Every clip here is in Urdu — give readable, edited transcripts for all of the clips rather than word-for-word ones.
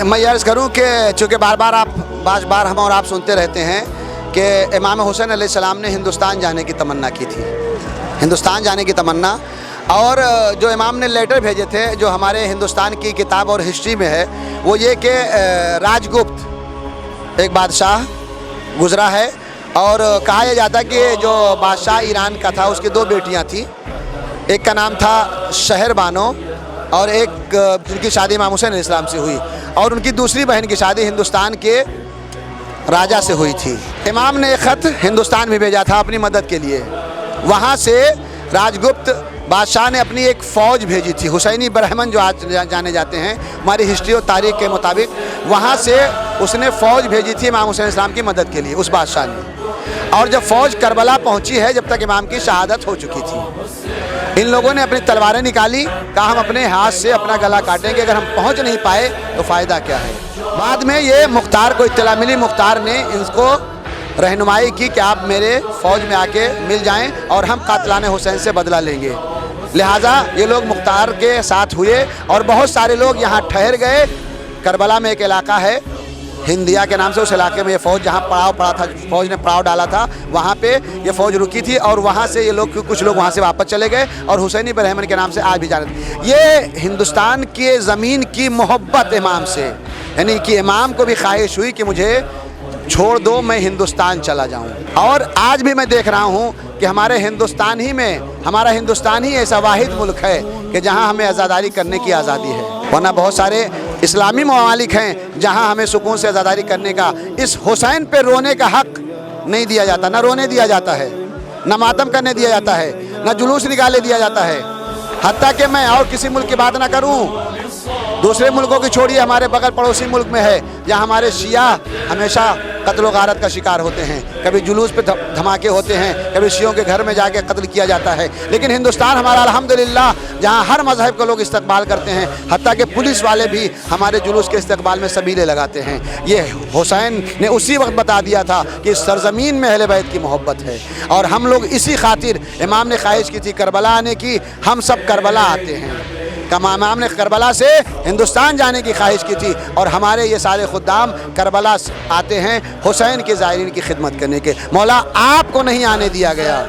میں عرض کروں کہ چونکہ بار بار ہم اور آپ سنتے رہتے ہیں کہ امام حسین علیہ السلام نے ہندوستان جانے کی تمنا کی تھی، ہندوستان جانے کی تمنا، اور جو امام نے لیٹر بھیجے تھے جو ہمارے ہندوستان کی کتاب اور ہسٹری میں ہے وہ یہ کہ راج گپت ایک بادشاہ گزرا ہے، اور کہا یہ جاتا کہ جو بادشاہ ایران کا تھا اس کی دو بیٹیاں تھیں، ایک کا نام تھا شہر بانو اور ایک جن کی شادی امام حسین علیہ السلام سے ہوئی، اور ان کی دوسری بہن کی شادی ہندوستان کے راجا سے ہوئی تھی۔ امام نے ایک خط ہندوستان میں بھیجا تھا اپنی مدد کے لیے، وہاں سے راج گپت بادشاہ نے اپنی ایک فوج بھیجی تھی، حسینی برہمن جو آج جانے جاتے ہیں ہماری ہسٹری اور تاریخ کے مطابق، وہاں سے اس نے فوج بھیجی تھی امام حسین علیہ السلام کی مدد کے لیے اس بادشاہ نے، اور جب فوج کربلا پہنچی ہے جب تک امام کی شہادت ہو چکی تھی، ان لوگوں نے اپنی تلواریں نکالی، کہا ہم اپنے ہاتھ سے اپنا گلا کاٹیں گے، اگر ہم پہنچ نہیں پائے تو فائدہ کیا ہے۔ بعد میں یہ مختار کو اطلاع ملی، مختار نے ان کو رہنمائی کی کہ آپ میرے فوج میں آ کے مل جائیں اور ہم قاتلان حسین سے بدلہ لیں گے، لہٰذا یہ لوگ مختار کے ساتھ ہوئے اور بہت سارے لوگ یہاں ٹھہر گئے۔ کربلا میں ایک علاقہ ہے ہندیا کے نام سے، اس علاقے میں یہ فوج جہاں پڑاؤ پڑا تھا، فوج نے پڑاؤ ڈالا تھا، وہاں پہ یہ فوج رکی تھی، اور وہاں سے یہ لوگ کچھ لوگ وہاں سے واپس چلے گئے اور حسینی برہمن کے نام سے آج بھی جانے۔ یہ ہندوستان کی زمین کی محبت امام سے، یعنی کہ امام کو بھی خواہش ہوئی کہ مجھے چھوڑ دو میں ہندوستان چلا جاؤں، اور آج بھی میں دیکھ رہا ہوں کہ ہمارے ہندوستان ہی میں، ہمارا ہندوستان ہی ایسا واحد ملک ہے کہ جہاں ہمیں آزاداری کرنے کی آزادی ہے، ورنہ بہت سارے اسلامی ممالک ہیں جہاں ہمیں سکون سے آزاداری کرنے کا، اس حسین پہ رونے کا حق نہیں دیا جاتا، نہ رونے دیا جاتا ہے، نہ ماتم کرنے دیا جاتا ہے، نہ جلوس نکالے دیا جاتا ہے۔ حتیٰ کہ میں اور کسی ملک کی بات نہ کروں، دوسرے ملکوں کی چھوڑیے، ہمارے بغل پڑوسی ملک میں ہے جہاں ہمارے شیعہ ہمیشہ قتل و غارت کا شکار ہوتے ہیں، کبھی جلوس پہ دھماکے ہوتے ہیں، کبھی شیعوں کے گھر میں جا کے قتل کیا جاتا ہے، لیکن ہندوستان ہمارا الحمدللہ جہاں ہر مذہب کے لوگ استقبال کرتے ہیں، حتیٰ کہ پولیس والے بھی ہمارے جلوس کے استقبال میں سبیلے لگاتے ہیں۔ یہ حسین نے اسی وقت بتا دیا تھا کہ اس سرزمین میں اہل بیت کی محبت ہے، اور ہم لوگ اسی خاطر امام نے خواہش کی تھی کربلا آنے کی، ہم سب کربلا آتے ہیں۔ امام نے کربلا سے ہندوستان جانے کی خواہش کی تھی، اور ہمارے یہ سارے خدام کربلا آتے ہیں حسین کے زائرین کی خدمت کرنے کے۔ مولا آپ کو نہیں آنے دیا گیا،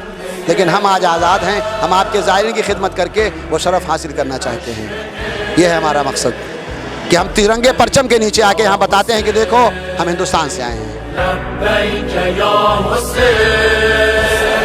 لیکن ہم آج آزاد ہیں، ہم آپ کے زائرین کی خدمت کر کے وہ شرف حاصل کرنا چاہتے ہیں۔ یہ ہے ہمارا مقصد کہ ہم ترنگے پرچم کے نیچے آ کے یہاں بتاتے ہیں کہ دیکھو ہم ہندوستان سے آئے ہیں۔ لبیک یا حسین،